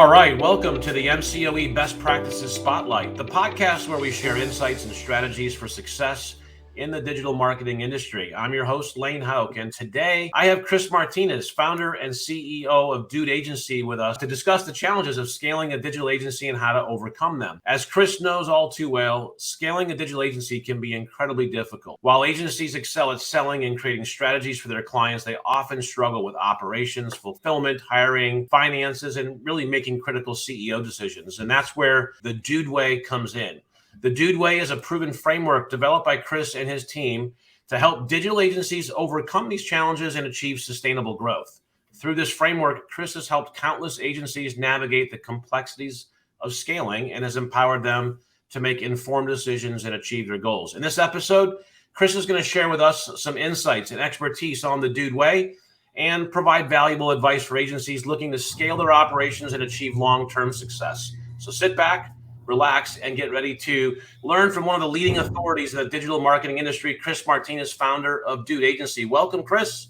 All right, welcome to the MCOE Best Practices Spotlight, the podcast where we share insights and strategies for success in the digital marketing industry. I'm your host, Lane Houk, and today I have Chris Martinez, founder and CEO of Dude Agency, with us to discuss the challenges of scaling a digital agency and how to overcome them. As Chris knows all too well, scaling a digital agency can be incredibly difficult. While agencies excel at selling and creating strategies for their clients, they often struggle with operations, fulfillment, hiring, finances, and really making critical CEO decisions. And that's where the Dude Way comes in. The Dude Way is a proven framework developed by Chris and his team to help digital agencies overcome these challenges and achieve sustainable growth. Through this framework, Chris has helped countless agencies navigate the complexities of scaling and has empowered them to make informed decisions and achieve their goals. In this episode, Chris is going to share with us some insights and expertise on the Dude Way and provide valuable advice for agencies looking to scale their operations and achieve long-term success. So sit back, relax, and get ready to learn from one of the leading authorities in the digital marketing industry, Chris Martinez, founder of Dude Agency. Welcome, Chris.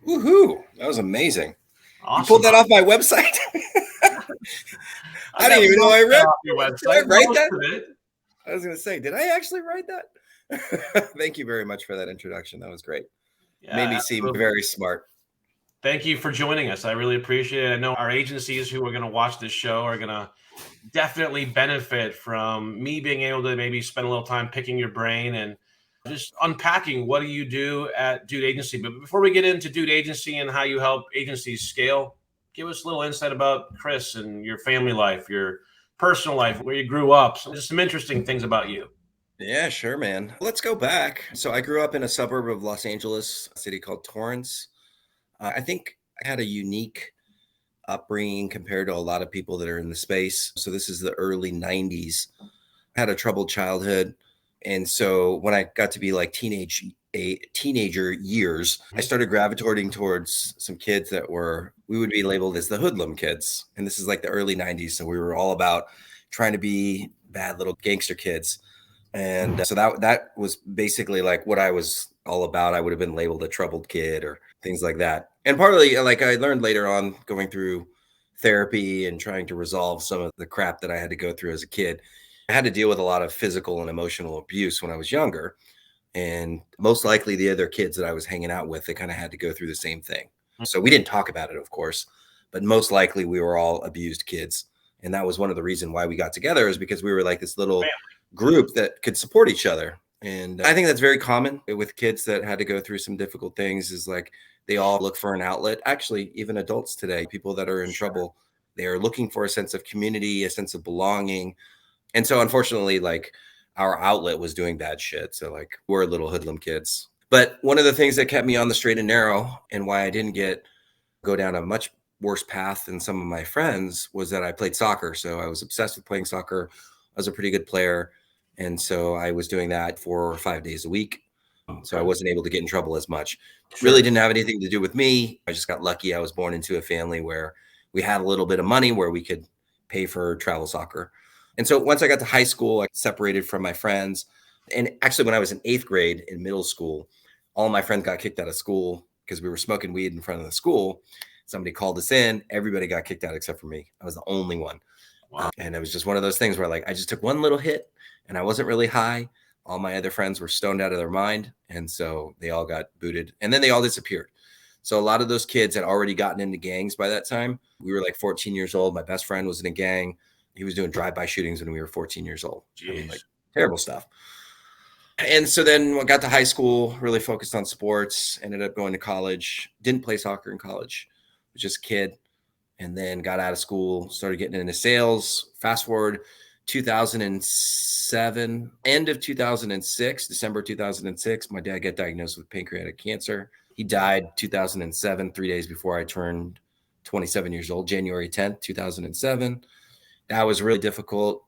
Woohoo! That was amazing. Awesome. You pulled that off my website? I didn't even know I read your website. Did I write that? I was going to say, did I actually write that? Thank you very much for that introduction. That was great. Yeah, made me absolutely. seem very smart. Thank you for joining us. I really appreciate it. I know our agencies who are going to watch this show are going to definitely benefit from me being able to maybe spend a little time picking your brain and just unpacking what do you do at Dude Agency. But before we get into Dude Agency and how you help agencies scale, give us a little insight about Chris and your family life, your personal life, where you grew up, just some interesting things about you. Yeah, sure, man. Let's go back. So I grew up in a suburb of Los Angeles, a city called Torrance. I think I had a unique upbringing compared to a lot of people that are in the space. So this is the early 90s. I had a troubled childhood. And so when I got to be like teenager years, I started gravitating towards some kids that we would be labeled as the hoodlum kids. And this is like the early 90s. So we were all about trying to be bad little gangster kids. And so that was basically like what I was all about. I would have been labeled a troubled kid or things like that. And partly, like I learned later on going through therapy and trying to resolve some of the crap that I had to go through as a kid, I had to deal with a lot of physical and emotional abuse when I was younger. And most likely the other kids that I was hanging out with, they kind of had to go through the same thing. So we didn't talk about it, of course, but most likely we were all abused kids. And that was one of the reasons why we got together, is because we were like this little group that could support each other. And I think that's very common with kids that had to go through some difficult things, is like they all look for an outlet. Actually, even adults today, people that are in trouble, they are looking for a sense of community, a sense of belonging. And so unfortunately, like our outlet was doing bad shit. So like we're little hoodlum kids. But one of the things that kept me on the straight and narrow and why I didn't go down a much worse path than some of my friends was that I played soccer. So I was obsessed with playing soccer. I was a pretty good player. And so I was doing that 4 or 5 days a week. So I wasn't able to get in trouble as much. Sure. Really didn't have anything to do with me. I just got lucky. I was born into a family where we had a little bit of money where we could pay for travel soccer. And so once I got to high school, I separated from my friends. And actually, when I was in 8th grade in middle school, all my friends got kicked out of school because we were smoking weed in front of the school. Somebody called us in. Everybody got kicked out except for me. I was the only one. Wow. And it was just one of those things where like I just took one little hit and I wasn't really high. All my other friends were stoned out of their mind. And so they all got booted and then they all disappeared. So a lot of those kids had already gotten into gangs by that time. We were like 14 years old. My best friend was in a gang. He was doing drive-by shootings when we were 14 years old. I mean, like terrible stuff. And so then I got to high school, really focused on sports, ended up going to college, didn't play soccer in college, was just a kid. And then got out of school, started getting into sales. Fast forward 2007, end of 2006, December 2006, my dad got diagnosed with pancreatic cancer. He died 2007, 3 days before I turned 27 years old, January 10th, 2007. That was really difficult.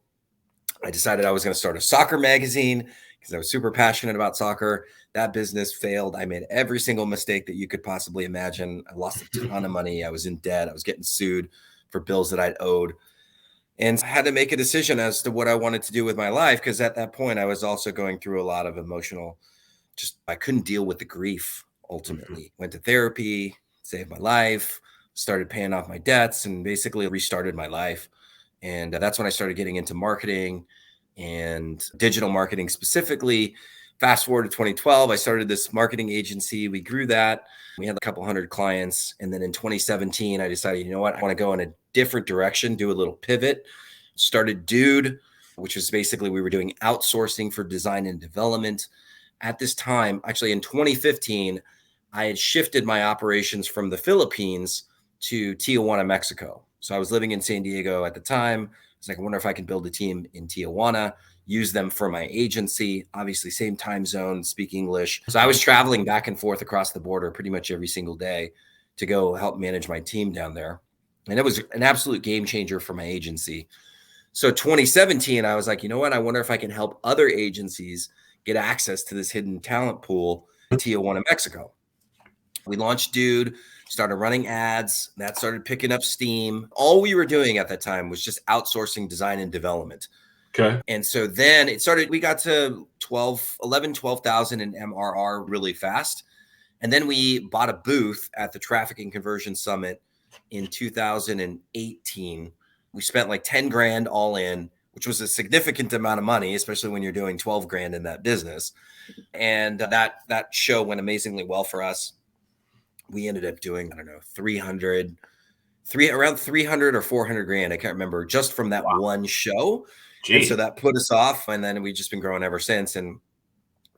I decided I was going to start a soccer magazine because I was super passionate about soccer. That business failed. I made every single mistake that you could possibly imagine. I lost a ton of money. I was in debt. I was getting sued for bills that I'd owed. And I had to make a decision as to what I wanted to do with my life, because at that point I was also going through a lot of emotional, I couldn't deal with the grief ultimately. Went to therapy, saved my life, started paying off my debts, and basically restarted my life. And that's when I started getting into marketing and digital marketing specifically. Fast forward to 2012, I started this marketing agency. We grew that. We had a couple hundred clients. And then in 2017, I decided, you know what, I want to go in a different direction, do a little pivot. Started Dude, which was basically we were doing outsourcing for design and development. At this time, actually in 2015, I had shifted my operations from the Philippines to Tijuana, Mexico. So I was living in San Diego at the time. I was like, I wonder if I can build a team in Tijuana, use them for my agency. Obviously, same time zone, speak English. So I was traveling back and forth across the border pretty much every single day to go help manage my team down there. And it was an absolute game changer for my agency. So 2017, I was like, you know what? I wonder if I can help other agencies get access to this hidden talent pool in Tijuana, Mexico. We launched Dude, started running ads. That started picking up steam. All we were doing at that time was just outsourcing design and development. Okay. And so then it started, we got to 12,000 in MRR really fast. And then we bought a booth at the Traffic and Conversion Summit in 2018. We spent like 10 grand all in, which was a significant amount of money, especially when you're doing 12 grand in that business. And that show went amazingly well for us. We ended up doing, I don't know, around 300 or 400 grand. I can't remember, just from that one show. Jeez. And so that put us off. And then we've just been growing ever since. And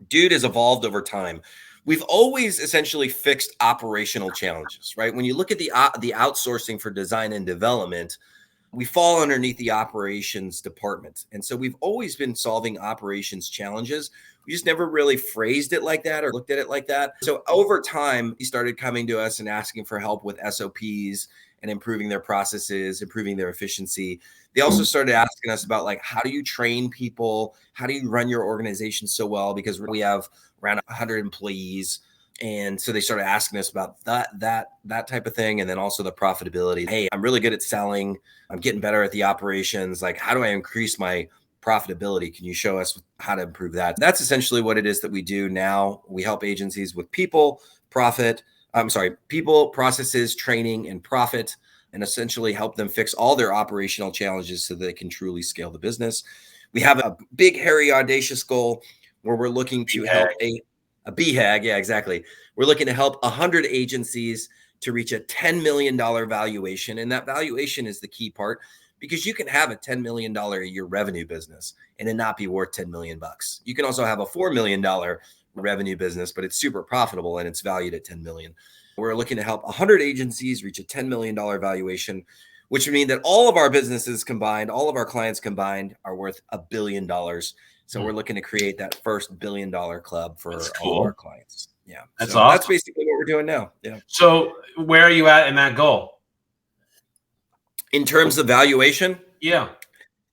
Dude has evolved over time. We've always essentially fixed operational challenges, right? When you look at the outsourcing for design and development, we fall underneath the operations department. And so we've always been solving operations challenges. We just never really phrased it like that or looked at it like that. So over time, he started coming to us and asking for help with SOPs and improving their processes, improving their efficiency. They also started asking us about, like, how do you train people? How do you run your organization so well? Because we have around 100 employees. And so they started asking us about that type of thing. And then also the profitability. Hey, I'm really good at selling. I'm getting better at the operations. Like, how do I increase my profitability? Can you show us how to improve that? That's essentially what it is that we do now. We help agencies with people, processes, training, and profit, and essentially help them fix all their operational challenges so they can truly scale the business. We have a big, hairy, audacious goal where we're looking to help a BHAG. Yeah, exactly. We're looking to help 100 agencies to reach a $10 million valuation. And that valuation is the key part, because you can have a $10 million a year revenue business and it not be worth 10 million bucks. You can also have a $4 million revenue business, but it's super profitable and it's valued at 10 million. We're looking to help 100 agencies reach a $10 million valuation, which would mean that all of our businesses combined, all of our clients combined, are worth $1 billion. So we're looking to create that first $1 billion club for all of our clients. Yeah. That's awesome. That's That's basically what we're doing now. Yeah. So where are you at in that goal? In terms of valuation? Yeah.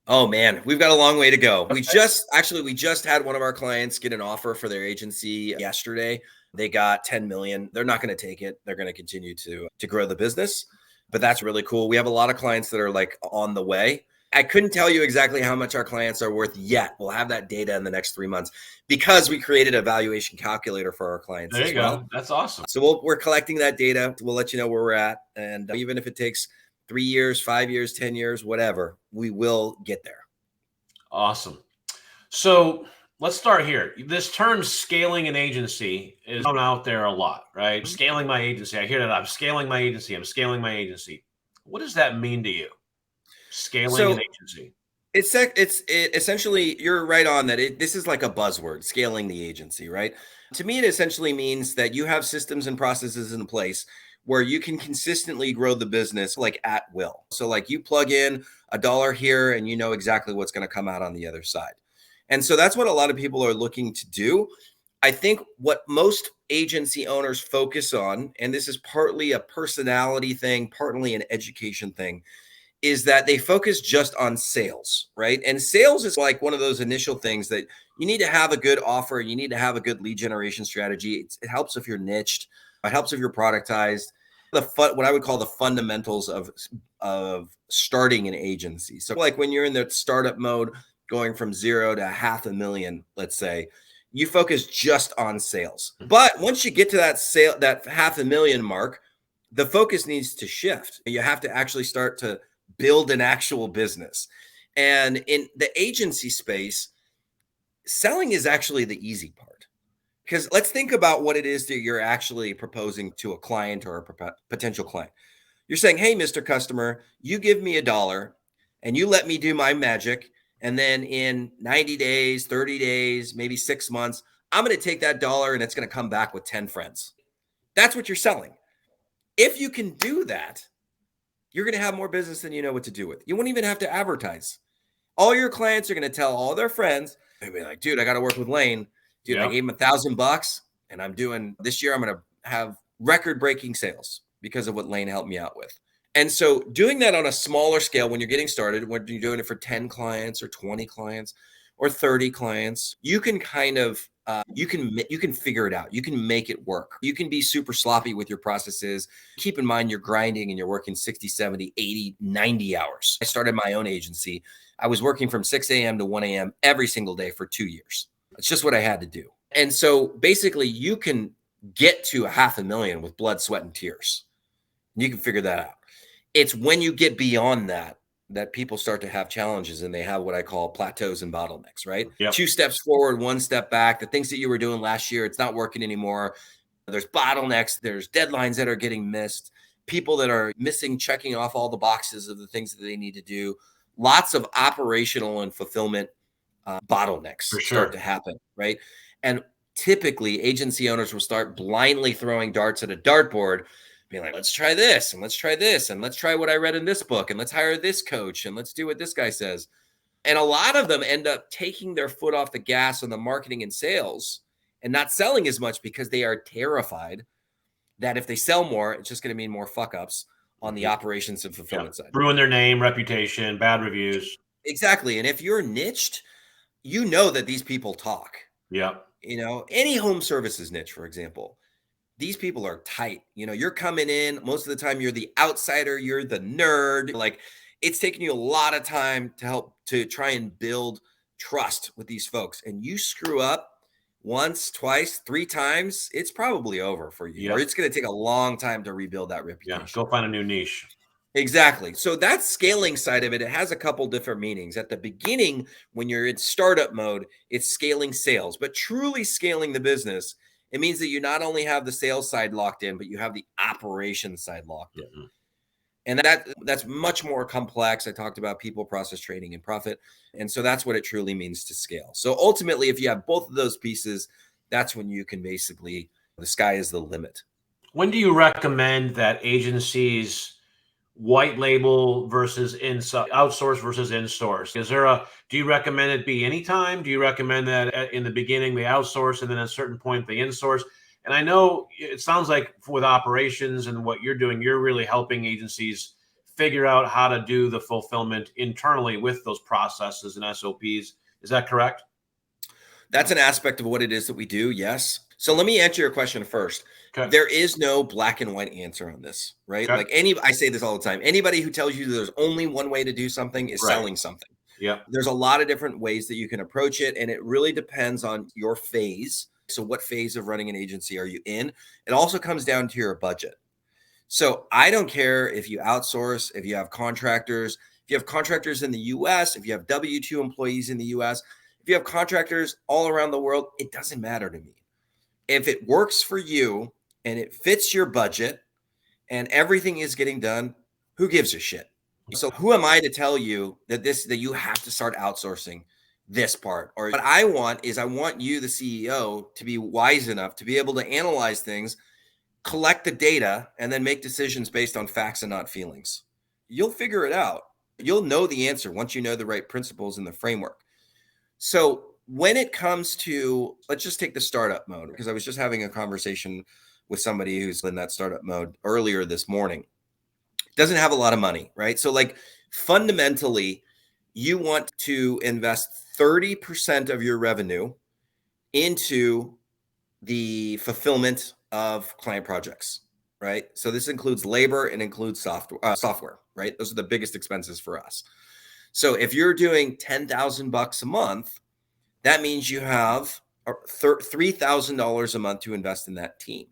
Oh man, we've got a long way to go. We just had one of our clients get an offer for their agency yesterday. They got 10 million. They're not going to take it. They're going to continue to grow the business, but that's really cool. We have a lot of clients that are like on the way. I couldn't tell you exactly how much our clients are worth yet. We'll have that data in the next 3 months because we created a valuation calculator for our clients. There you go. That's awesome. So we're collecting that data. We'll let you know where we're at. And even if it takes 3 years, 5 years, 10 years, whatever, we will get there. Awesome. So let's start here. This term scaling an agency is out there a lot, right? Scaling my agency. I hear that. I'm scaling my agency. I'm scaling my agency. What does that mean to you? Scaling an agency. It's essentially, you're right on that. This is like a buzzword, scaling the agency, right? To me, it essentially means that you have systems and processes in place where you can consistently grow the business like at will. So like you plug in $1 here and you know exactly what's going to come out on the other side. And so that's what a lot of people are looking to do. I think what most agency owners focus on, and this is partly a personality thing, partly an education thing, is that they focus just on sales, right? And sales is like one of those initial things that you need to have a good offer. You need to have a good lead generation strategy. It helps if you're niched. It helps if you're productized. What I would call the fundamentals of starting an agency. So like when you're in the startup mode, going from 0 to $500,000, let's say, you focus just on sales. But once you get to that $500,000 mark, The focus needs to shift. You have to actually start to build an actual business. And in the agency space, selling is actually the easy part. Because let's think about what it is that you're actually proposing to a client or a potential client. You're saying, hey, Mr. Customer, you give me $1 and you let me do my magic. And then in 90 days, 30 days, maybe 6 months, I'm going to take that $1 and it's going to come back with 10 friends. That's what you're selling. If you can do that, you're going to have more business than you know what to do with. You won't even have to advertise. All your clients are going to tell all their friends, they'll be like, dude, I got to work with Lane. Dude, I gave him $1,000 and I'm doing this year. I'm going to have record breaking sales because of what Lane helped me out with. And so doing that on a smaller scale, when you're getting started, when you're doing it for 10 clients or 20 clients or 30 clients, you can kind of, you can figure it out. You can make it work. You can be super sloppy with your processes. Keep in mind you're grinding and you're working 60, 70, 80, 90 hours. I started my own agency. I was working from 6 a.m. to 1 a.m. every single day for 2 years. It's just what I had to do. And so basically you can get to $500,000 with blood, sweat, and tears. You can figure that out. It's when you get beyond that people start to have challenges and they have what I call plateaus and bottlenecks, right? Yep. 2 steps forward, 1 step back. The things that you were doing last year, it's not working anymore. There's bottlenecks. There's deadlines that are getting missed. People that are missing, checking off all the boxes of the things that they need to do. Lots of operational and fulfillment bottlenecks start to happen, right? And typically agency owners will start blindly throwing darts at a dartboard, being like, let's try this and let's try this and let's try what I read in this book and let's hire this coach and let's do what this guy says. And a lot of them end up taking their foot off the gas on the marketing and sales and not selling as much because they are terrified that if they sell more, it's just going to mean more fuck ups on the operations and fulfillment side. Ruin their name, reputation, bad reviews. Exactly. And if you're niched, you know that these people talk. Yeah. You know, any home services niche, for example, these people are tight. You know, you're coming in, most of the time you're the outsider, you're the nerd. Like, it's taking you a lot of time to help to try and build trust with these folks. And you screw up once, twice, 3 times, it's probably over for you. Or it's going to take a long time to rebuild that reputation. Yeah, go find a new niche. Exactly. So that scaling side of it, it has a couple different meanings. At the beginning, when you're in startup mode, it's scaling sales, but truly scaling the business, it means that you not only have the sales side locked in, but you have the operations side locked in. Mm-hmm. And that's much more complex. I talked about people, process, training, and profit. And so that's what it truly means to scale. So ultimately, if you have both of those pieces, that's when you can basically, the sky is the limit. When do you recommend that agencies white label versus outsource versus insource? Do you recommend it be anytime? Do you recommend that in the beginning they outsource and then at a certain point they insource? And I know it sounds like with operations and what you're doing, you're really helping agencies figure out how to do the fulfillment internally with those processes and SOPs. Is that correct? That's an aspect of what it is that we do. Yes. So let me answer your question first. Okay. There is no black and white answer on this, right? Okay. Like I say this all the time. Anybody who tells you there's only one way to do something is selling something. Yeah. There's a lot of different ways that you can approach it, and it really depends on your phase. So what phase of running an agency are you in? It also comes down to your budget. So I don't care if you outsource, if you have contractors in the US, if you have W-2 employees in the US, if you have contractors all around the world, it doesn't matter to me. If it works for you and it fits your budget and everything is getting done, who gives a shit? So who am I to tell you that you have to start outsourcing this part? Or what I want you, the CEO, to be wise enough to be able to analyze things, collect the data, and then make decisions based on facts and not feelings. You'll figure it out. You'll know the answer once you know the right principles in the framework. So when it comes to, let's just take the startup mode, because I was just having a conversation with somebody who's in that startup mode earlier this morning. Doesn't have a lot of money, right? So like fundamentally, you want to invest 30% of your revenue into the fulfillment of client projects, right? So this includes labor and includes software, right? Those are the biggest expenses for us. So if you're doing $10,000 a month, that means you have $3,000 a month to invest in that team,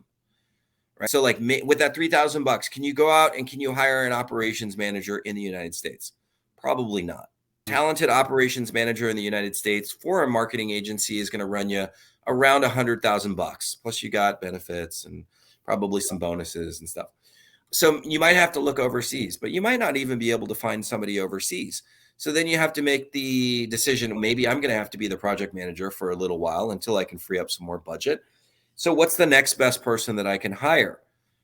right? So like with that $3,000, can you go out and can you hire an operations manager in the United States? Probably not. Talented operations manager in the United States for a marketing agency is going to run you around $100,000. Plus you got benefits and probably some bonuses and stuff. So you might have to look overseas, but you might not even be able to find somebody overseas. So then you have to make the decision, maybe I'm going to have to be the project manager for a little while until I can free up some more budget. So what's the next best person that I can hire?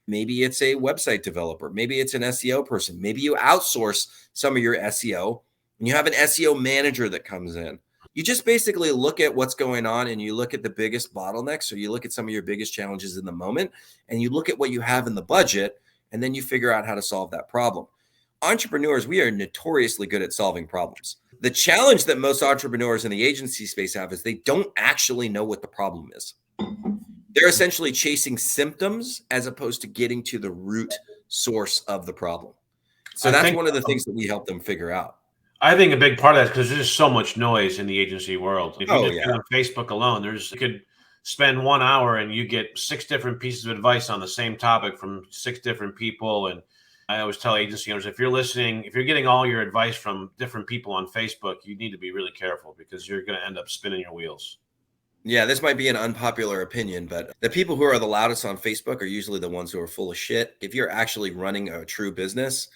Maybe it's a website developer. Maybe it's an SEO person. Maybe you outsource some of your SEO and you have an SEO manager that comes in. You just basically look at what's going on and you look at the biggest bottlenecks, or you look at some of your biggest challenges in the moment, and you look at what you have in the budget, and then you figure out how to solve that problem. Entrepreneurs, we are notoriously good at solving problems. The challenge that most entrepreneurs in the agency space have is they don't actually know what the problem is. They're essentially chasing symptoms as opposed to getting to the root source of the problem. So that's one of the things that we help them figure out. I think a big part of that is because there's just so much noise in the agency world. If you just yeah. get on Facebook alone, you could spend 1 hour and you get 6 different pieces of advice on the same topic from 6 different people. And I always tell agency owners, if you're getting all your advice from different people on Facebook, you need to be really careful because you're going to end up spinning your wheels. Yeah, this might be an unpopular opinion, but the people who are the loudest on Facebook are usually the ones who are full of shit. If you're actually running a true business,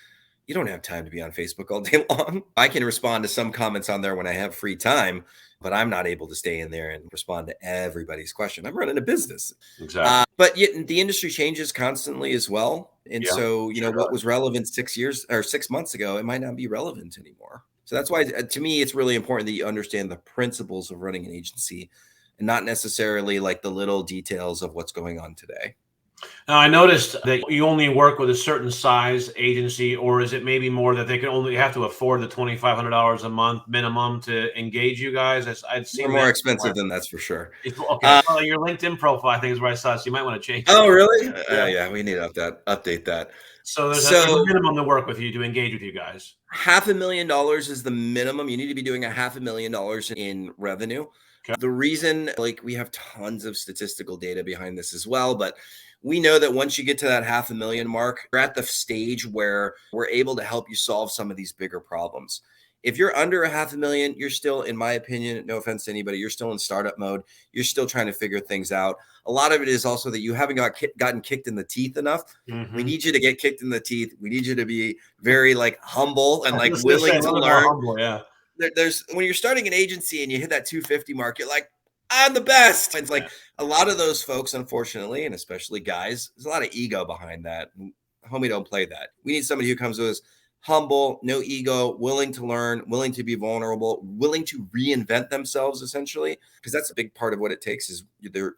you don't have time to be on Facebook all day long. I can respond to some comments on there when I have free time, but I'm not able to stay in there and respond to everybody's question. I'm running a business. Exactly. But yet the industry changes constantly as well. And so, what was relevant 6 months ago, it might not be relevant anymore. So that's why, to me, it's really important that you understand the principles of running an agency and not necessarily like the little details of what's going on today. Now, I noticed that you only work with a certain size agency, or is it maybe more that they can only have to afford the $2,500 a month minimum to engage you guys? I'd seen more expensive than that's for sure. Okay, well, your LinkedIn profile, I think, is where I saw it, so you might want to change it. Oh, really? Yeah, we need to update that. So there's a minimum to work with you, to engage with you guys. $500,000 is the minimum. You need to be doing $500,000 in revenue. Okay. The reason, we have tons of statistical data behind this as well, but we know that once you get to that $500,000 mark, you're at the stage where we're able to help you solve some of these bigger problems. If you're under $500,000, you're still, in my opinion, no offense to anybody, you're still in startup mode. You're still trying to figure things out. A lot of it is also that you haven't gotten kicked in the teeth enough. Mm-hmm. We need you to get kicked in the teeth. We need you to be very humble and willing to learn. Humble, yeah. There's when you're starting an agency and you hit that 250 mark, you're like, I'm the best. It's a lot of those folks, unfortunately, and especially guys, there's a lot of ego behind that. Homie, don't play that. We need somebody who comes with us humble, no ego, willing to learn, willing to be vulnerable, willing to reinvent themselves, essentially, because that's a big part of what it takes is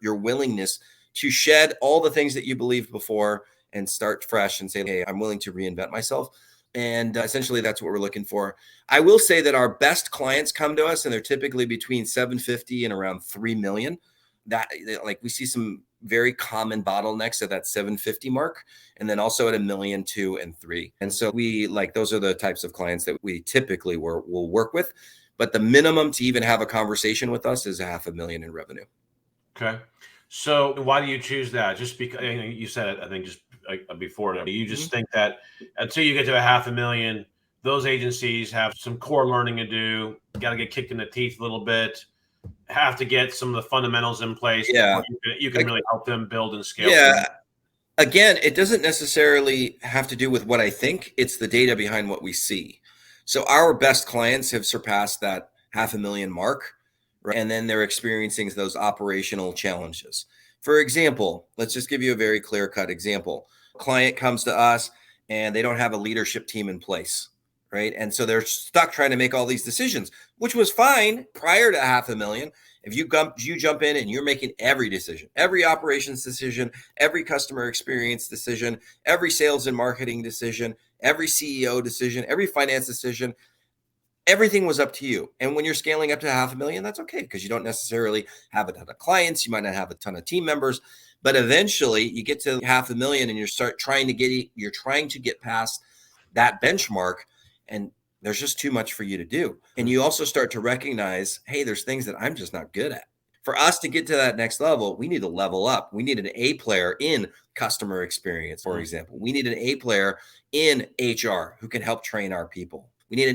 your willingness to shed all the things that you believed before and start fresh and say, hey, I'm willing to reinvent myself. And essentially, that's what we're looking for. I will say that our best clients come to us, and they're typically between 750 and around 3 million. That we see some very common bottlenecks at that 750 mark, and then also at 1 million, 2, and 3. And so we those are the types of clients that we typically will work with. But the minimum to even have a conversation with us is $500,000 in revenue. Okay. So why do you choose that? Just because you said it, I think just before that, you just think that until you get to $500,000, those agencies have some core learning to do, got to get kicked in the teeth a little bit, have to get some of the fundamentals in place. Yeah. You can really help them build and scale. Yeah. Again, it doesn't necessarily have to do with what I think. It's the data behind what we see. So our best clients have surpassed that $500,000 mark, right? And then they're experiencing those operational challenges. For example, let's just give you a very clear-cut example. Client comes to us and they don't have a leadership team in place, right? And so they're stuck trying to make all these decisions, which was fine prior to $500,000. If you jump in and you're making every decision, every operations decision, every customer experience decision, every sales and marketing decision, every CEO decision, every finance decision, everything was up to you. And when you're scaling up to $500,000, that's okay because you don't necessarily have a ton of clients. You might not have a ton of team members, but eventually you get to $500,000 and you're trying to get past that benchmark, and there's just too much for you to do. And you also start to recognize, hey, there's things that I'm just not good at. For us to get to that next level, we need to level up. We need an A player in customer experience, for example. We need an A player in HR who can help train our people. We need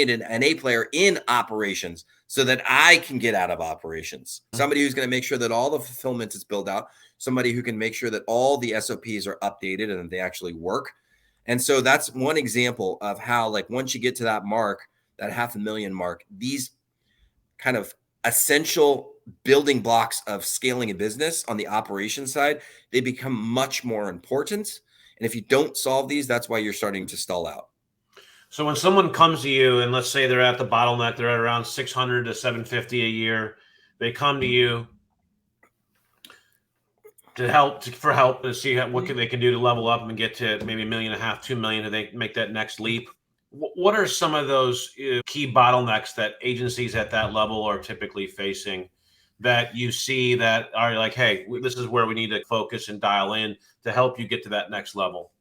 an A player in operations so that I can get out of operations. Somebody who's going to make sure that all the fulfillment is built out. Somebody who can make sure that all the SOPs are updated and that they actually work. And so that's one example of how, like, once you get to that mark, that $500,000 mark, these kind of essential building blocks of scaling a business on the operation side, they become much more important. And if you don't solve these, that's why you're starting to stall out. So when someone comes to you and let's say they're at the bottleneck, they're at around 600 to 750 a year, they come to you for help to see what they can do to level up and get to maybe $1.5 million, $2 million, do they make that next leap? What are some of those key bottlenecks that agencies at that level are typically facing that you see that are like, hey, this is where we need to focus and dial in to help you get to that next level?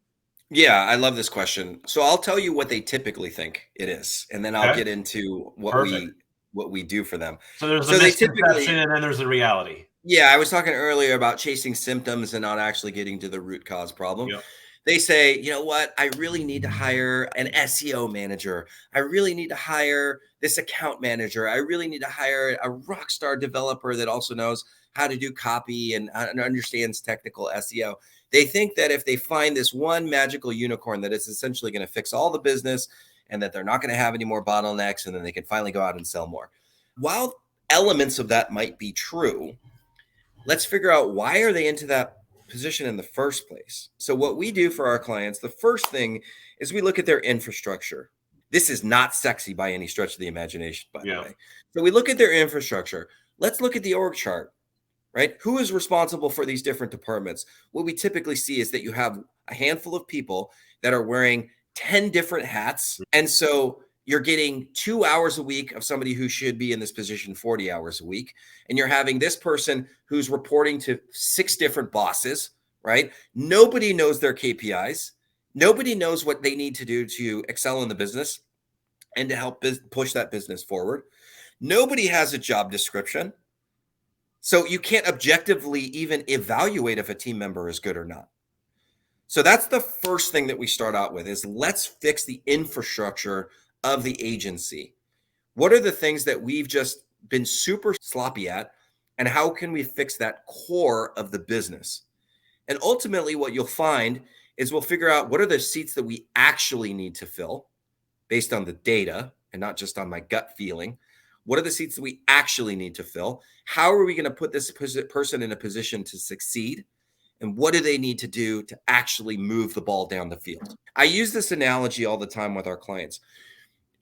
Yeah, I love this question. So I'll tell you what they typically think it is, and then I'll get into what we do for them. So there's the misconception and then there's the reality. Yeah, I was talking earlier about chasing symptoms and not actually getting to the root cause problem. Yep. They say, you know what? I really need to hire an SEO manager. I really need to hire this account manager. I really need to hire a rock star developer that also knows how to do copy and understands technical SEO. They think that if they find this one magical unicorn, that it's essentially going to fix all the business and that they're not going to have any more bottlenecks, and then they can finally go out and sell more. While elements of that might be true, let's figure out, why are they into that position in the first place? So what we do for our clients, the first thing is we look at their infrastructure. This is not sexy by any stretch of the imagination, by the way. So we look at their infrastructure. Let's look at the org chart, right? Who is responsible for these different departments? What we typically see is that you have a handful of people that are wearing 10 different hats. And so you're getting 2 hours a week of somebody who should be in this position 40 hours a week. And you're having this person who's reporting to 6 different bosses, right? Nobody knows their KPIs. Nobody knows what they need to do to excel in the business and to help push that business forward. Nobody has a job description. So you can't objectively even evaluate if a team member is good or not. So that's the first thing that we start out with, is let's fix the infrastructure of the agency. What are the things that we've just been super sloppy at, and how can we fix that core of the business? And ultimately what you'll find is we'll figure out what are the seats that we actually need to fill based on the data and not just on my gut feeling. What are the seats that we actually need to fill? How are we going to put this person in a position to succeed? And what do they need to do to actually move the ball down the field? I use this analogy all the time with our clients.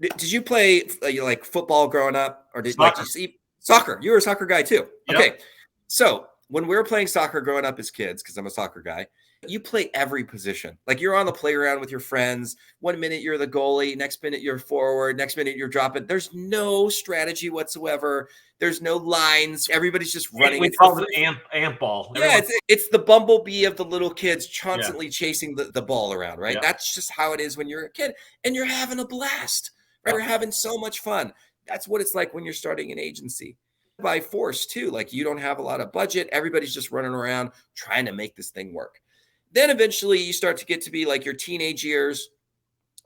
Did you play like football growing up, or did you see soccer? You were a soccer guy too. Yep. Okay. So when we were playing soccer growing up as kids, because I'm a soccer guy, you play every position. Like, you're on the playground with your friends. 1 minute you're the goalie, next minute you're forward, next minute you're dropping. There's no strategy whatsoever. There's no lines. Everybody's just running. We call it amp ball. Yeah, it's the bumblebee of the little kids constantly chasing the ball around, right? Yeah. That's just how it is when you're a kid, and you're having a blast. Right? We're having so much fun. That's what it's like when you're starting an agency. By force too, like, you don't have a lot of budget. Everybody's just running around trying to make this thing work. Then eventually you start to get to be like your teenage years,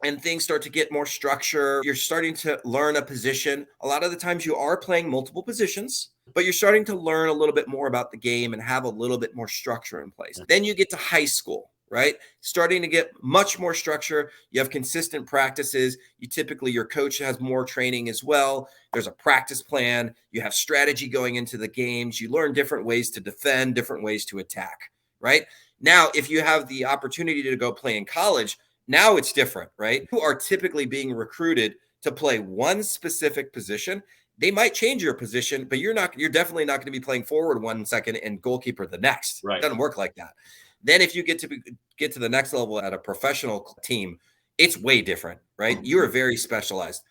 and things start to get more structure. You're starting to learn a position. A lot of the times you are playing multiple positions, but you're starting to learn a little bit more about the game and have a little bit more structure in place. Then you get to high school, right? Starting to get much more structure. You have consistent practices. Your coach has more training as well. There's a practice plan. You have strategy going into the games. You learn different ways to defend, different ways to attack, right? Now, if you have the opportunity to go play in college, now it's different, right? You are typically being recruited to play one specific position. They might change your position, but you're definitely not going to be playing forward 1 second and goalkeeper the next. Right. It doesn't work like that. Then if you get to the next level at a professional team, it's way different, right? You are very specialized.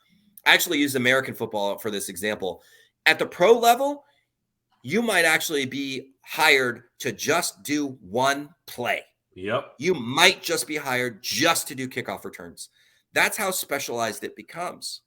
I actually use American football for this example. At the pro level, you might actually be hired to just do one play. Yep. You might just be hired just to do kickoff returns. That's how specialized it becomes.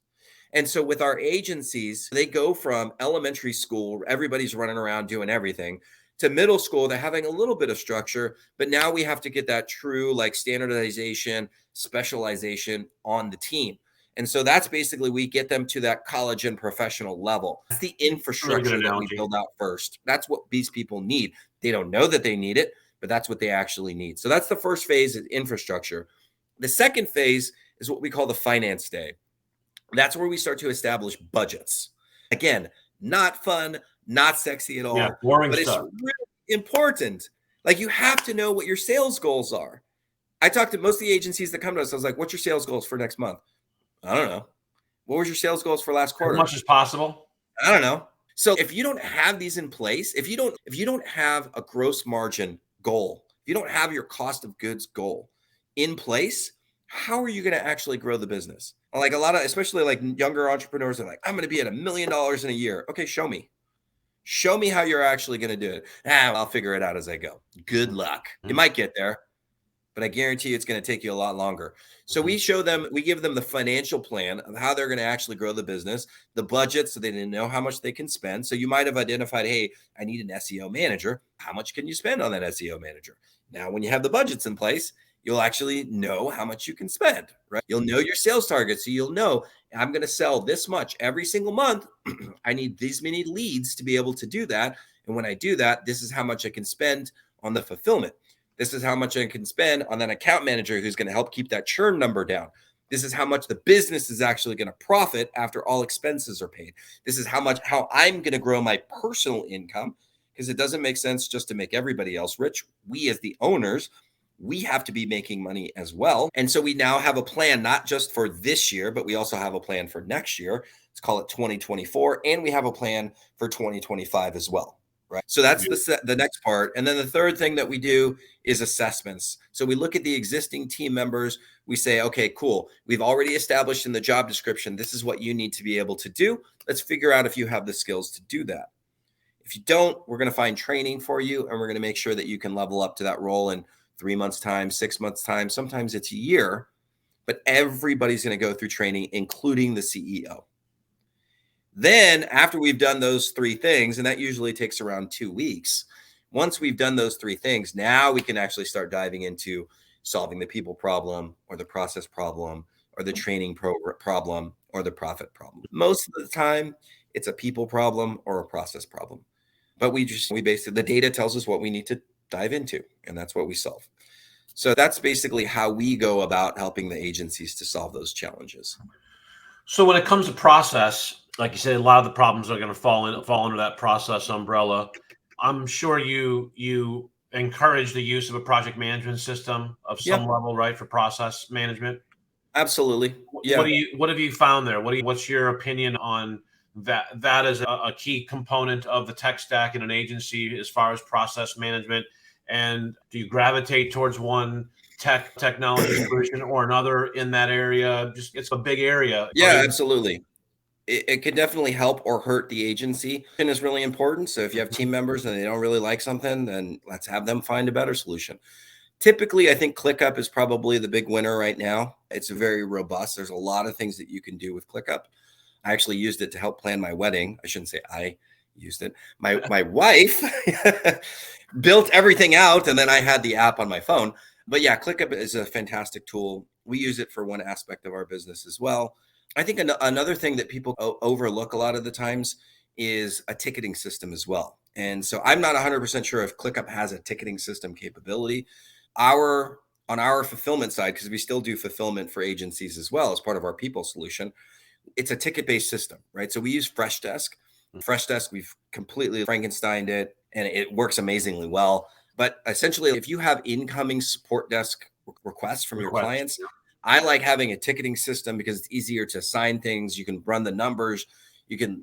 And so with our agencies, they go from elementary school, everybody's running around doing everything, to middle school, they're having a little bit of structure, but now we have to get that true like standardization, specialization on the team. And so that's basically, we get them to that college and professional level. That's the Really good infrastructure that we analogy. build out first. That's what these people need. They don't know that they need it, but that's what they actually need. So that's the first phase of infrastructure. The second phase is what we call the finance day. That's where we start to establish budgets. Again, not fun, not sexy at all, Yeah, boring but it's stuff. really important. Like, you have to know what your sales goals are. I talked to most of the agencies that come to us. I was like, what's your sales goals for next month? I don't know. What was your sales goals for last As quarter? much as possible. I don't know. So if you don't have these in place, if you don't have a gross margin goal, if you don't have your cost of goods goal in place, how are you going to actually grow the business? Like, a lot of, especially like younger entrepreneurs are like, I'm going to be at $1 million in a year. Okay, show me. Show me how you're actually going to do it. I'll figure it out as I go. Good luck. You might get there, but I guarantee you it's going to take you a lot longer. So we give them the financial plan of how they're going to actually grow the business, the budget, so they know how much they can spend. So you might have identified, hey, I need an SEO manager. How much can you spend on that SEO manager? Now, when you have the budgets in place, you'll actually know how much you can spend, right? You'll know your sales targets. So you'll know, I'm going to sell this much every single month. I need these many leads to be able to do that. And when I do that, this is how much I can spend on the fulfillment. This is how much I can spend on an account manager who's going to help keep that churn number down. This is how much the business is actually going to profit after all expenses are paid. This is how I'm going to grow my personal income, because it doesn't make sense just to make everybody else rich. We, as the owners, we have to be making money as well. And so we now have a plan, not just for this year, but we also have a plan for next year. Let's call it 2024. And we have a plan for 2025 as well. Right. So that's the next part. And then the third thing that we do is assessments. So we look at the existing team members. We say, okay, cool. We've already established in the job description, this is what you need to be able to do. Let's figure out if you have the skills to do that. If you don't, we're going to find training for you, and we're going to make sure that you can level up to that role in 3 months' time, 6 months' time. Sometimes it's a year, but everybody's going to go through training, including the CEO. Then after we've done those 3 things, and that usually takes around 2 weeks, once we've done those 3 things, now we can actually start diving into solving the people problem, or the process problem, or the training problem, or the profit problem. Most of the time, it's a people problem or a process problem. But we basically, the data tells us what we need to dive into, and that's what we solve. So that's basically how we go about helping the agencies to solve those challenges. So when it comes to process, like you said, a lot of the problems are going to fall under that process umbrella. I'm sure you encourage the use of a project management system of some level, right, for process management. Absolutely. Yeah. What have you found there? What's your opinion on that as a key component of the tech stack in an agency as far as process management? And do you gravitate towards one technology solution or another in that area? Just, it's a big area. Yeah, absolutely. It could definitely help or hurt the agency. And is really important. So if you have team members and they don't really like something, then let's have them find a better solution. Typically, I think ClickUp is probably the big winner right now. It's very robust. There's a lot of things that you can do with ClickUp. I actually used it to help plan my wedding. I shouldn't say I used it. My wife built everything out, and then I had the app on my phone. But yeah, ClickUp is a fantastic tool. We use it for one aspect of our business as well. I think another thing that people overlook a lot of the times is a ticketing system as well. And so I'm not 100% sure if ClickUp has a ticketing system capability. On our fulfillment side, because we still do fulfillment for agencies as well as part of our people solution, it's a ticket-based system, right? So we use Freshdesk. Freshdesk, we've completely Frankensteined it, and it works amazingly well. But essentially, if you have incoming support desk requests from your clients, I like having a ticketing system because it's easier to assign things. You can run the numbers.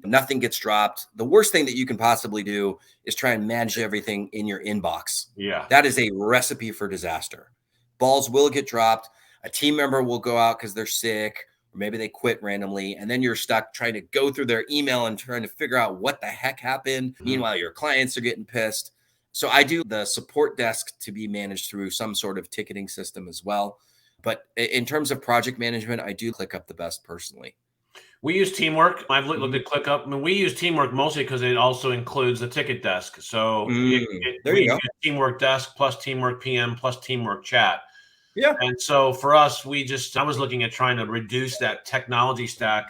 Nothing gets dropped. The worst thing that you can possibly do is try and manage everything in your inbox. Yeah. That is a recipe for disaster. Balls will get dropped. A team member will go out because they're sick, or maybe they quit randomly. And then you're stuck trying to go through their email and trying to figure out what the heck happened. Meanwhile, your clients are getting pissed. So I do the support desk to be managed through some sort of ticketing system as well. But in terms of project management, I do ClickUp the best personally. We use Teamwork. I've looked at ClickUp. I mean, we use Teamwork mostly because it also includes the ticket desk. So There we you go. use Teamwork Desk plus Teamwork PM plus Teamwork Chat. Yeah. And so for us, I was looking at trying to reduce that technology stack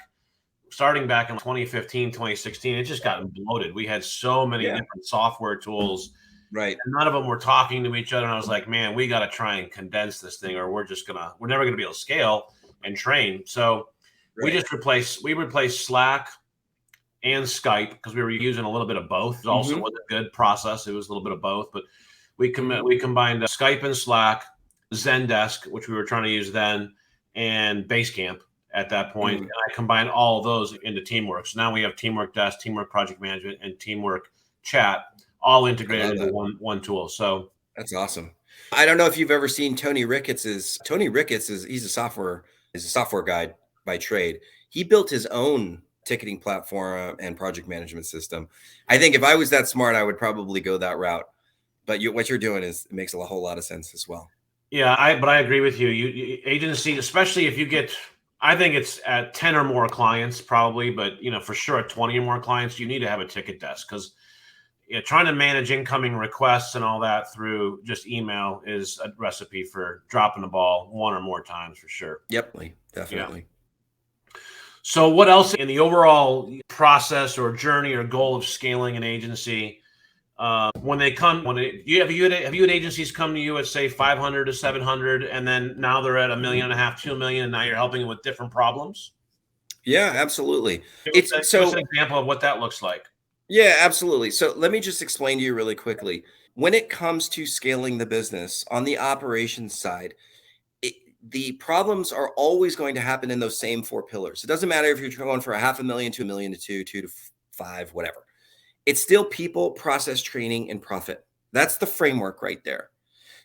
starting back in 2015, 2016. It just got bloated. We had so many Yeah. different software tools, Right. and none of them were talking to each other. And I was like, man, we got to try and condense this thing, or we're never going to be able to scale and train. So we Right. replaced Slack and Skype because we were using a little bit of both. It also was a good process. It was a little bit of both, but we combined Skype and Slack, Zendesk, which we were trying to use then, and Basecamp at that point. And I combined all of those into Teamwork. So now we have Teamwork Desk, Teamwork Project Management, and Teamwork Chat all integrated into one tool. So that's awesome. I don't know if you've ever seen Tony Ricketts. He's a software guy by trade. He built his own ticketing platform and project management system. I think if I was that smart, I would probably go that route. But what you're doing it makes a whole lot of sense as well. Yeah, I agree with you. You agency, especially if you get, I think it's at 10 or more clients probably, but for sure at 20 or more clients, you need to have a ticket desk because trying to manage incoming requests and all that through just email is a recipe for dropping the ball one or more times for sure. Yep, definitely. Yeah. So what else in the overall process or journey or goal of scaling an agency? Have you had agencies come to you at say 500 to 700, and then now they're at $1.5 million, $2 million, and now you're helping them with different problems? Yeah, absolutely. Give us an example of what that looks like. Yeah, absolutely. So let me just explain to you really quickly. When it comes to scaling the business on the operations side, the problems are always going to happen in those same 4 pillars. It doesn't matter if you're going for $500,000 to $1 million to 2 to 5, whatever. It's still people, process, training, and profit. That's the framework right there.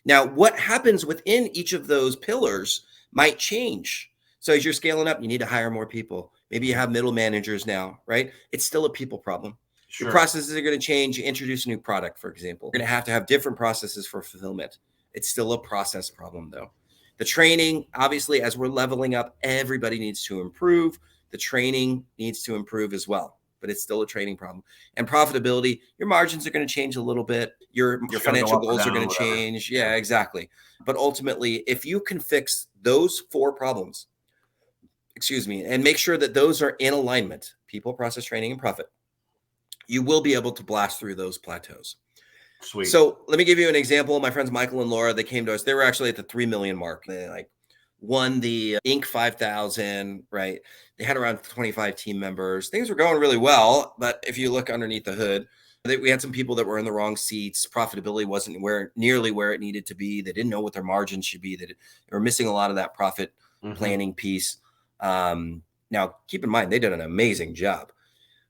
Now, what happens within each of those pillars might change. So as you're scaling up, you need to hire more people. Maybe you have middle managers now, right? It's still a people problem. Sure. Your processes are going to change. You introduce a new product, for example. You're going to have different processes for fulfillment. It's still a process problem, though. The training, obviously, as we're leveling up, everybody needs to improve. The training needs to improve as well, but it's still a training problem. And profitability, your margins are going to change a little bit. Your financial goals are going to change. Yeah, exactly. But ultimately, if you can fix those 4 problems, and make sure that those are in alignment, people, process, training, and profit, you will be able to blast through those plateaus. Sweet. So let me give you an example. My friends Michael and Laura, they came to us. They were actually at the 3 million mark. They won the Inc. 5000, right? They had around 25 team members. Things were going really well, but if you look underneath the hood, we had some people that were in the wrong seats. Profitability wasn't nearly where it needed to be. They didn't know what their margins should be. They were missing a lot of that profit planning piece. Now, keep in mind, they did an amazing job,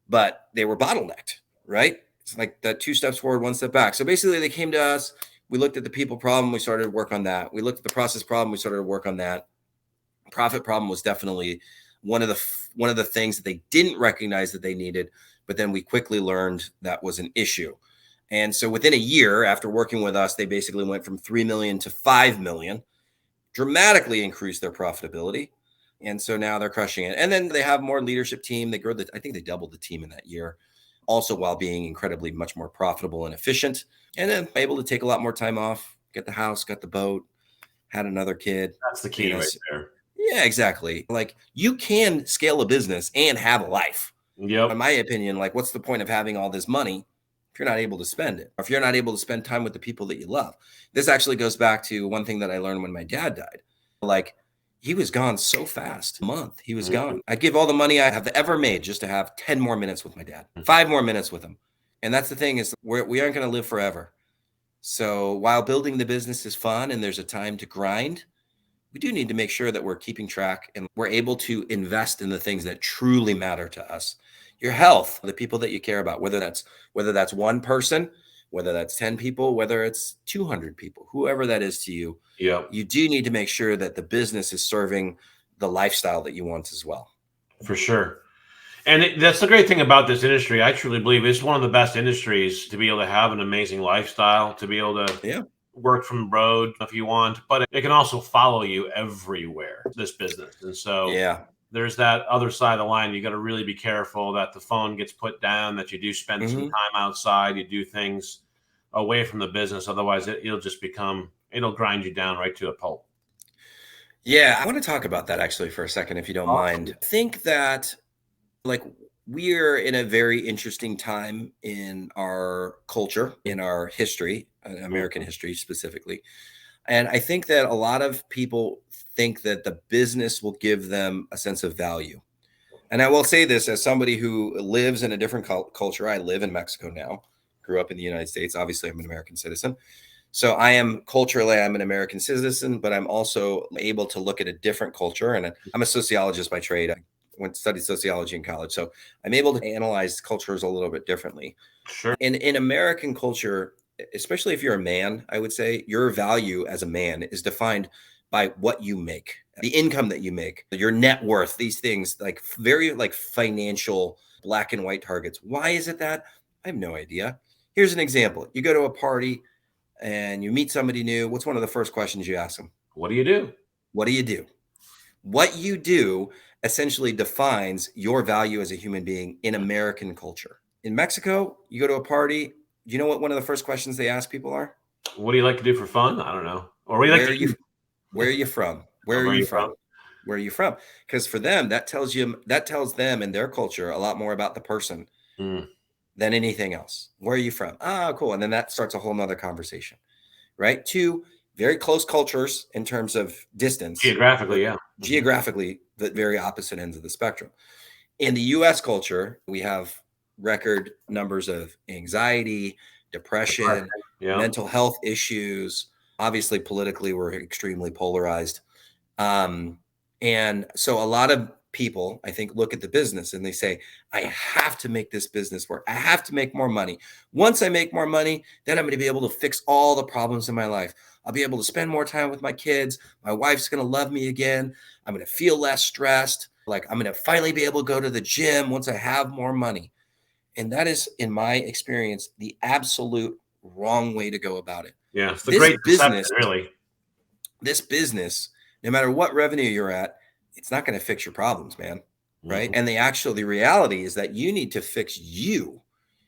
but they were bottlenecked, right? It's like that 2 steps forward, 1 step back. So basically they came to us. We looked at the people problem. We started to work on that. We looked at the process problem. We started to work on that. Profit problem was definitely one of the things that they didn't recognize that they needed, but then we quickly learned that was an issue. And so within a year after working with us, they basically went from 3 million to 5 million, dramatically increased their profitability. And so now they're crushing it. And then they have more leadership team. I think they doubled the team in that year, also while being incredibly much more profitable and efficient. And then able to take a lot more time off, get the house, got the boat, had another kid. That's the key right there. Yeah, exactly. Like you can scale a business and have a life. Yep. In my opinion, what's the point of having all this money if you're not able to spend it, or if you're not able to spend time with the people that you love? This actually goes back to one thing that I learned when my dad died. He was gone so fast. A month, he was gone. I'd give all the money I have ever made just to have 10 more minutes with my dad, 5 more minutes with him. And that's the thing is we aren't going to live forever. So while building the business is fun and there's a time to grind, we do need to make sure that we're keeping track and we're able to invest in the things that truly matter to us. Your health, the people that you care about, whether that's one person, whether that's 10 people, whether it's 200 people, whoever that is to you, you do need to make sure that the business is serving the lifestyle that you want as well. For sure. And that's the great thing about this industry. I truly believe it's one of the best industries to be able to have an amazing lifestyle, to be able to work from the road if you want, but it can also follow you everywhere, this business. And so there's that other side of the line. You got to really be careful that the phone gets put down, that you do spend some time outside, you do things away from the business. Otherwise, it'll grind you down right to a pulp. Yeah, I want to talk about that actually for a second, if you don't mind. I think that like we're in a very interesting time in our culture, in our history, American history specifically. And I think that a lot of people think that the business will give them a sense of value. And I will say this as somebody who lives in a different culture. I live in Mexico now, grew up in the United States. Obviously, I'm an American citizen. So I'm an American citizen, but I'm also able to look at a different culture. And I'm a sociologist by trade. I went to study sociology in college. So I'm able to analyze cultures a little bit differently. Sure. In American culture, especially if you're a man, I would say your value as a man is defined by what you make, the income that you make, your net worth, these things like very like financial black and white targets. Why is it that? I have no idea. Here's an example. You go to a party and you meet somebody new. What's one of the first questions you ask them? What do you do? What do you do? What you do essentially defines your value as a human being in American culture. In Mexico, you go to a party. Do you know what one of the first questions they ask people are? What do you like to do for fun? I don't know. Or what do you like to eat? Where are you from? Where are you from? Where are you from? Because for them, that tells them and their culture a lot more about the person than anything else. Where are you from? Ah, cool. And then that starts a whole nother conversation, right? Two very close cultures in terms of distance. Geographically, yeah. Geographically, the very opposite ends of the spectrum. In the US culture, we have record numbers of anxiety, depression, mental health issues. Obviously, politically, we're extremely polarized. And so a lot of people, I think, look at the business and they say, I have to make this business work. I have to make more money. Once I make more money, then I'm going to be able to fix all the problems in my life. I'll be able to spend more time with my kids. My wife's going to love me again. I'm going to feel less stressed. Like I'm going to finally be able to go to the gym once I have more money. And that is, in my experience, the absolute wrong way to go about it. Yeah, it's the great business, really. This business, no matter what revenue you're at, it's not going to fix your problems, man. Right. And the reality is that you need to fix you.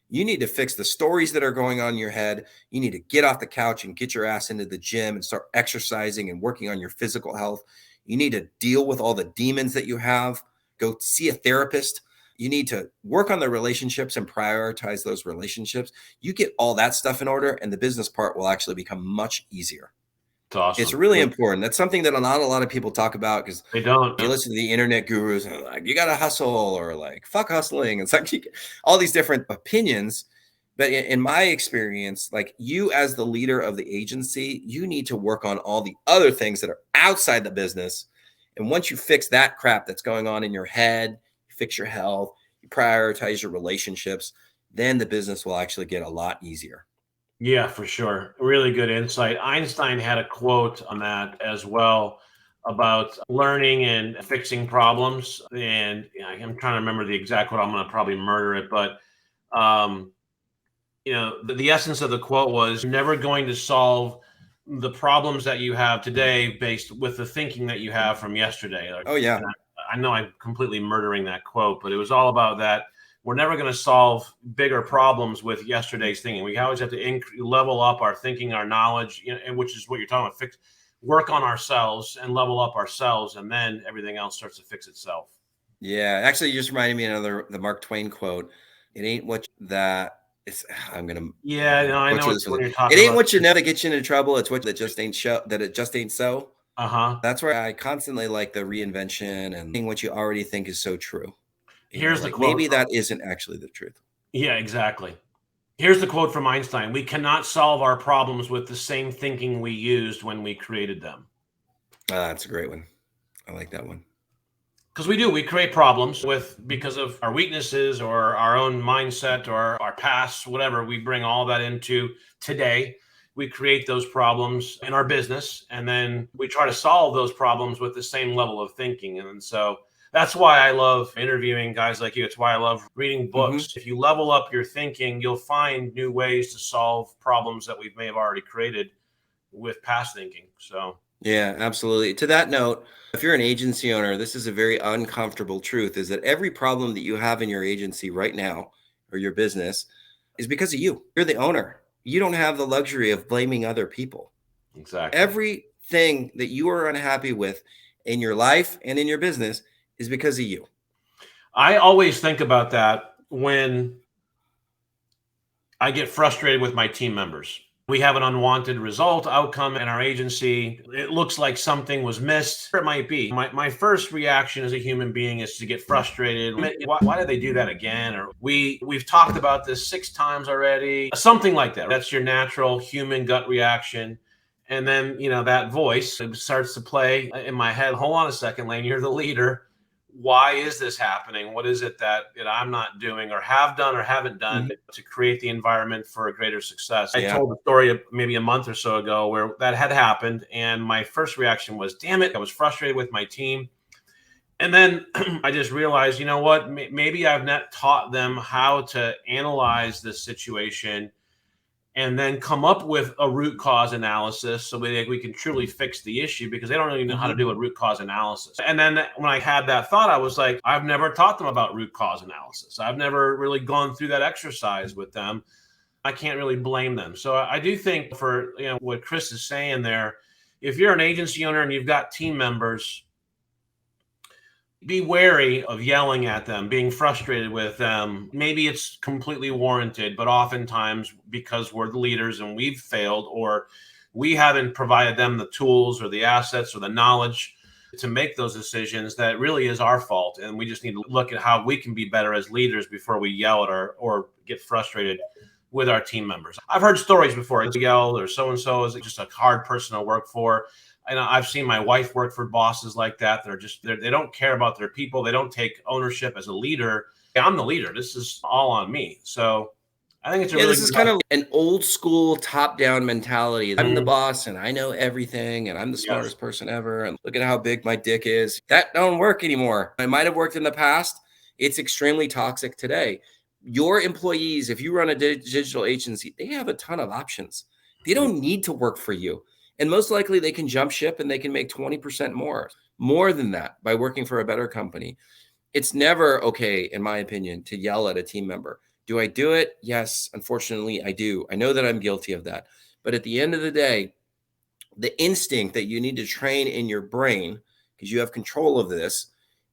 You need to fix the stories that are going on in your head. You need to get off the couch and get your ass into the gym and start exercising and working on your physical health. You need to deal with all the demons that you have. Go see a therapist. You need to work on the relationships and prioritize those relationships. You get all that stuff in order, and the business part will actually become much easier. It's awesome. It's really important. That's something that not a lot of people talk about because they don't. You listen to the internet gurus and they're like, you got to hustle or like fuck hustling. It's like all these different opinions. But in my experience, like you as the leader of the agency, you need to work on all the other things that are outside the business. And once you fix that crap that's going on in your head, you fix your health, you prioritize your relationships, then the business will actually get a lot easier. Yeah, for sure. Really good insight. Einstein had a quote on that as well about learning and fixing problems. And I'm trying to remember the exact quote. I'm going to probably murder it. But, the essence of the quote was you're never going to solve the problems that you have today based with the thinking that you have from yesterday. Oh, yeah. I know I'm completely murdering that quote, but it was all about that. We're never going to solve bigger problems with yesterday's thinking. We always have to level up our thinking, our knowledge, and which is what you're talking about. Work on ourselves and level up ourselves, and then everything else starts to fix itself. Yeah, actually, you just reminded me of the Mark Twain quote. It ain't what that is. I'm gonna. Yeah, no, I know what you're talking about. It ain't what you never get you into trouble. It's what that just ain't it just ain't so. That's where I constantly like the reinvention and what you already think is so true. Here's the quote. Maybe that isn't actually the truth. Yeah, exactly. Here's the quote from Einstein. We cannot solve our problems with the same thinking we used when we created them. That's a great one. I like that one. Because we do. We create problems because of our weaknesses or our own mindset or our past, whatever. We bring all that into today. We create those problems in our business, and then we try to solve those problems with the same level of thinking. And so that's why I love interviewing guys like you. It's why I love reading books. If you level up your thinking, you'll find new ways to solve problems that we may have already created with past thinking. So Yeah, absolutely. To that note, if you're an agency owner, this is a very uncomfortable truth is that every problem that you have in your agency right now or your business is because of you. You're the owner. You don't have the luxury of blaming other people. Exactly. Everything that you are unhappy with in your life and in your business is because of you. I always think about that when I get frustrated with my team members. We have an unwanted result outcome in our agency. It looks like something was missed. It might be. My first reaction as a human being is to get frustrated. Why did they do that again? Or we've talked about this 6 times already. Something like that. That's your natural human gut reaction. And then, that voice starts to play in my head. Hold on a second, Lane, you're the leader. Why is this happening? What is it that I'm not doing or have done or haven't done to create the environment for a greater success? I told the story maybe a month or so ago where that had happened. And my first reaction was, damn it, I was frustrated with my team. And then I just realized, you know what, maybe I've not taught them how to analyze this situation and then come up with a root cause analysis so we can truly fix the issue, because they don't really know how to do a root cause analysis. And then when I had that thought, I was like, I've never taught them about root cause analysis. I've never really gone through that exercise with them. I can't really blame them. So I do think for what Chris is saying there, if you're an agency owner and you've got team members, be wary of yelling at them, being frustrated with them. Maybe it's completely warranted, but oftentimes because we're the leaders and we've failed, or we haven't provided them the tools or the assets or the knowledge to make those decisions, that really is our fault. And we just need to look at how we can be better as leaders before we yell at or get frustrated with our team members. I've heard stories before, yell or so-and-so is just a hard person to work for. And I've seen my wife work for bosses like that. They don't care about their people. They don't take ownership as a leader. I'm the leader. This is all on me. So I think it's a really this is kind of an old school top-down mentality. I'm the boss and I know everything and I'm the smartest person ever. And look at how big my dick is. That don't work anymore. It might have worked in the past. It's extremely toxic today. Your employees, if you run a digital agency, they have a ton of options. They don't need to work for you. And most likely they can jump ship and they can make 20% more than that by working for a better company. It's never okay, in my opinion, to yell at a team member. Do I do it? Yes, unfortunately, I do. I know that I'm guilty of that. But at the end of the day, the instinct that you need to train in your brain, because you have control of this,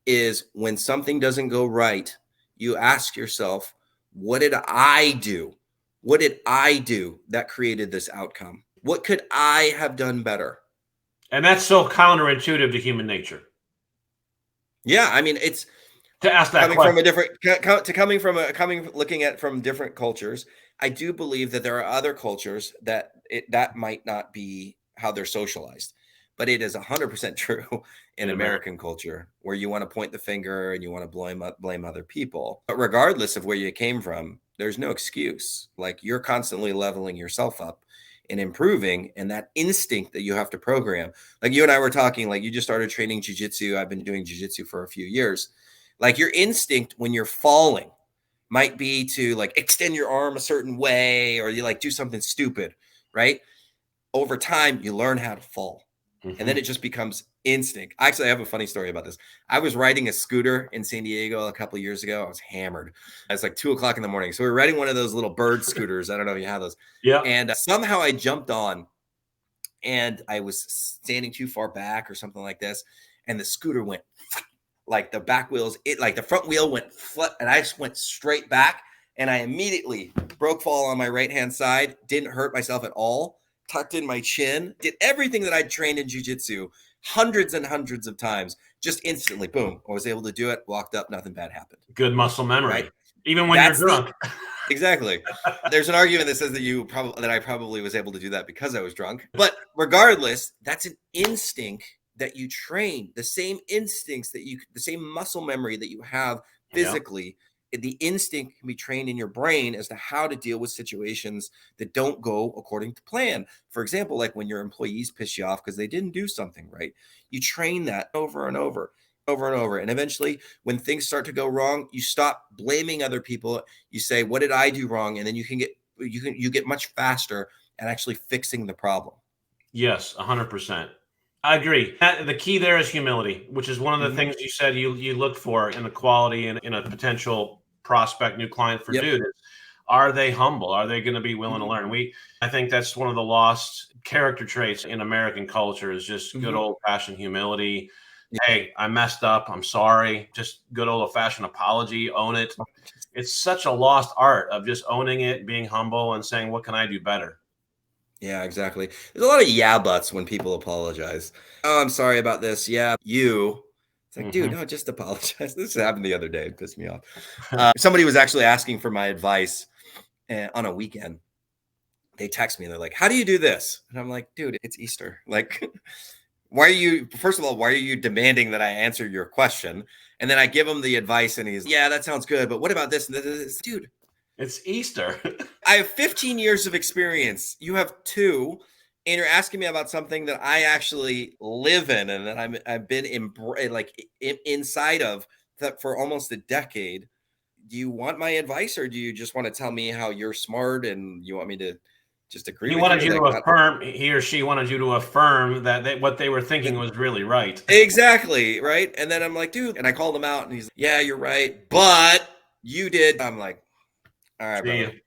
is when something doesn't go right, you ask yourself, what did I do? What did I do that created this outcome? What could I have done better? And that's so counterintuitive to human nature. Yeah, I mean, it's to ask that coming question. from looking at from different cultures. I do believe that there are other cultures that might not be how they're socialized, but it is 100% true in American culture, where you want to point the finger and you want to blame other people. But regardless of where you came from, there's no excuse. Like, you're constantly leveling yourself up and improving, and that instinct that you have to program. Like, you and I were talking, like, you just started training jiu-jitsu. I've been doing jiu-jitsu for a few years. Like, your instinct when you're falling might be to like extend your arm a certain way, or you like do something stupid, right? Over time, you learn how to fall. And then it just becomes instinct. Actually, I have a funny story about this. I was riding a scooter in San Diego a couple of years ago. I was hammered. It's like 2:00 in the morning. So we were riding one of those little bird scooters. I don't know if you have those. Yeah. And somehow I jumped on, and I was standing too far back or something like this. And the scooter went like the back wheels, the front wheel went flat, and I just went straight back. And I immediately broke fall on my right-hand side. Didn't hurt myself at all. Tucked in my chin, did everything that I'd trained in jiu-jitsu hundreds and hundreds of times, just instantly, boom, I was able to do it, walked up, nothing bad happened. Good muscle memory, right? Even when you're drunk. Exactly. There's an argument that says that I probably was able to do that because I was drunk. But regardless, that's an instinct that you train, the same instincts the same muscle memory that you have physically. The instinct can be trained in your brain as to how to deal with situations that don't go according to plan. For example, like when your employees piss you off because they didn't do something right, you train that over and over. And eventually, when things start to go wrong, you stop blaming other people. You say, what did I do wrong? And then you get much faster at actually fixing the problem. Yes, 100%. I agree. The key there is humility, which is one of the Mhm. things you said you look for in the quality in a potential prospect, new client for Yep. Dude. Are they humble? Are they going to be willing to Mhm. learn? I think that's one of the lost character traits in American culture is just good Mhm. old fashioned humility. Yeah. Hey, I messed up. I'm sorry. Just good old fashioned apology. Own it. It's such a lost art of just owning it, being humble, and saying, "What can I do better?" Yeah, exactly. There's a lot of yeah buts when people apologize. Oh, I'm sorry about this. Yeah, you. It's like, dude, Hmm. no, just apologize. This happened the other day. It pissed me off. Somebody was actually asking for my advice on a weekend. They text me. They're like, "How do you do this?" And I'm like, "Dude, it's Easter. Like, why are you? First of all, why are you demanding that I answer your question?" And then I give him the advice, and he's, "Yeah, that sounds good, but what about this and this?" Dude, It's Easter. I have 15 years of experience. You have two, and you're asking me about something that I actually live in and that I've been inside of that for almost a decade. Do you want my advice, or do you just want to tell me how you're smart and you want me to just agree He with wanted you? you to Like, affirm, he or she wanted you to affirm that what they were thinking was really right. exactly, right? And then I'm like, dude, and I called him out, and he's like, yeah, you're right, but you did. I'm like, all right, See brother. you.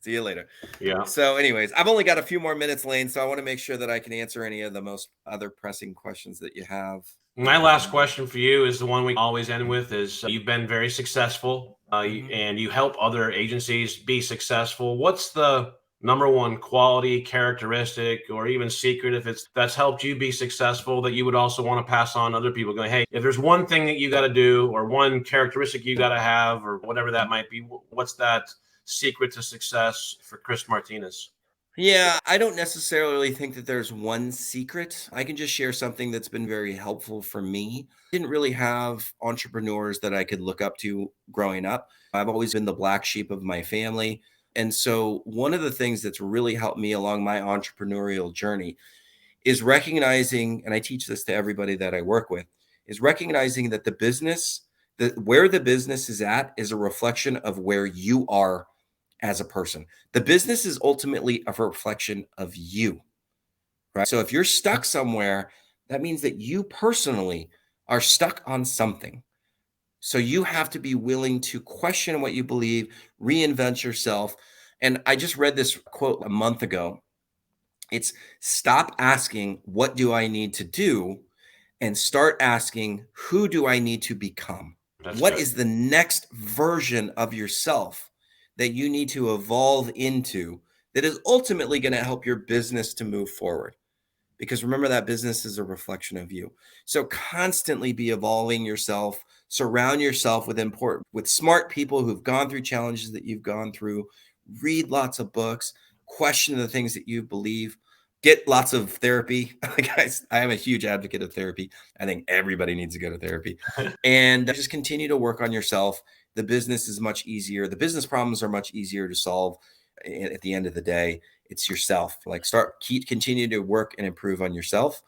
See you later. Yeah. So, anyways, I've only got a few more minutes, Lane, so I want to make sure that I can answer any of the most other pressing questions that you have. My last question for you is the one we always end with is you've been very successful Mhm. and you help other agencies be successful. What's the number one quality, characteristic, or even secret if it's that's helped you be successful that you would also want to pass on to other people going, hey, if there's one thing that you got to do or one characteristic you got to have or whatever that might be, what's that secret to success for Chris Martinez? Yeah, I don't necessarily think that there's one secret. I can just share something that's been very helpful for me. Didn't really have entrepreneurs that I could look up to growing up. I've always been the black sheep of my family. And so, one of the things that's really helped me along my entrepreneurial journey is recognizing, and I teach this to everybody that I work with, is recognizing that where the business is at is a reflection of where you are as a person. The business is ultimately a reflection of you, right? So if you're stuck somewhere, that means that you personally are stuck on something. So you have to be willing to question what you believe, reinvent yourself. And I just read this quote a month ago. It's stop asking, what do I need to do? And start asking, who do I need to become? That's What good. is the next version of yourself that you need to evolve into that is ultimately going to help your business to move forward? Because remember that business is a reflection of you. So constantly be evolving yourself, surround yourself with smart people who've gone through challenges that you've gone through, read lots of books, question the things that you believe, get lots of therapy. Guys, I am a huge advocate of therapy. I think everybody needs to go to therapy and just continue to work on yourself. The business is much easier. The business problems are much easier to solve at the end of the day. It's yourself. Like continue to work and improve on yourself,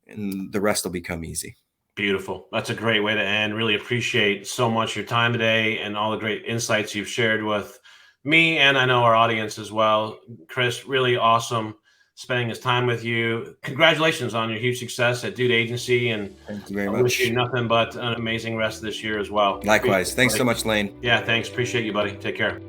and the rest will become easy. Beautiful. That's a great way to end. Really appreciate so much your time today and all the great insights you've shared with me and I know our audience as well. Chris, really awesome spending this time with you. Congratulations on your huge success at Dude Agency, and Thank you very I wish you much. nothing but an amazing rest of this year as well. Appreciate Likewise. it, Thanks buddy. so much, Lane. Yeah, thanks. Appreciate you, buddy. Take care.